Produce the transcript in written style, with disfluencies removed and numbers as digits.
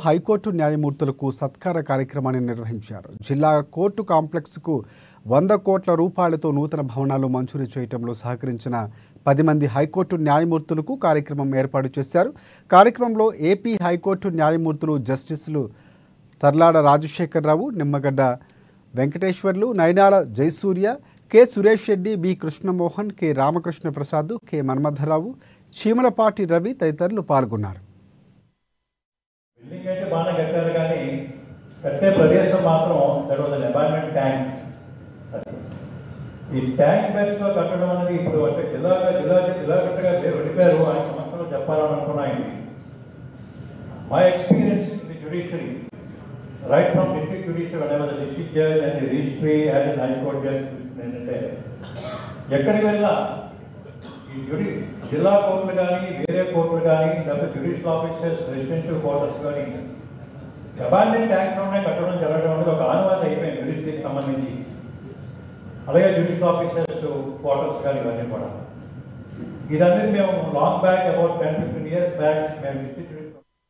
High court న్యాయమూర్తులకు సత్కార కార్యక్రమాన్ని నిర్వహించారు. జిల్లా కోర్టు కాంప్లెక్స్కు 100 కోట్ల రూపాయలతో నూతన భవనాలు మంజూరు చేయడంలో సహకరించిన 10 మంది హైకోర్టు న్యాయమూర్తులకు కార్యక్రమం ఏర్పాటు చేశారు. కార్యక్రమంలో ఏపీ హైకోర్టు న్యాయమూర్తులు జస్టిస్లు Tarlada Rajasekhararao, Nimmagadda Venkateswarlu, Nainala Jayasurya, K Suresh Reddy, B Krishnamohan, K Ramakrishna Prasad, K Manmadharao, Cheemalapati Ravi తదితరులు పాల్గొన్నారు. బిల్డింగ్ అయితే బాగా కట్టారు కానీ కట్టే ప్రదేశం మాత్రం that was an abundant tank. ఈ ట్యాంక్ బేస్లో కట్టడం అనేది ఇప్పుడు అంటే జిల్లా వెళ్ళిపోయారు. ఆయన సంవత్సరం చెప్పాలని అనుకున్నాయండి. My experience in the judiciary right from district judiciary అనేవాళ్ళ district judge and registry and high court judge ఏంటంటే ఎక్కడికి వెళ్ళినా ఈ జిల్లా కోర్టులు కానీ వేరే కోర్టులు కానీ లేకపోతే జ్యుడిషియల్ ఆఫీసర్స్ రెసిడెన్షియల్ క్వార్టర్స్ కానీ అబాండెంట్ ట్యాంక్లోనే కట్టడం జరగడం అనేది ఒక ఆనవాయితీ అయిపోయింది జ్యుడిషియరీకి సంబంధించి. అలాగే జ్యుడిషియల్ ఆఫీసర్స్ క్వార్టర్స్ కానీ ఇవన్నీ కూడా ఇదన్నీ మేము long back about 10-15 years back మేము డిస్ట్రిక్ట్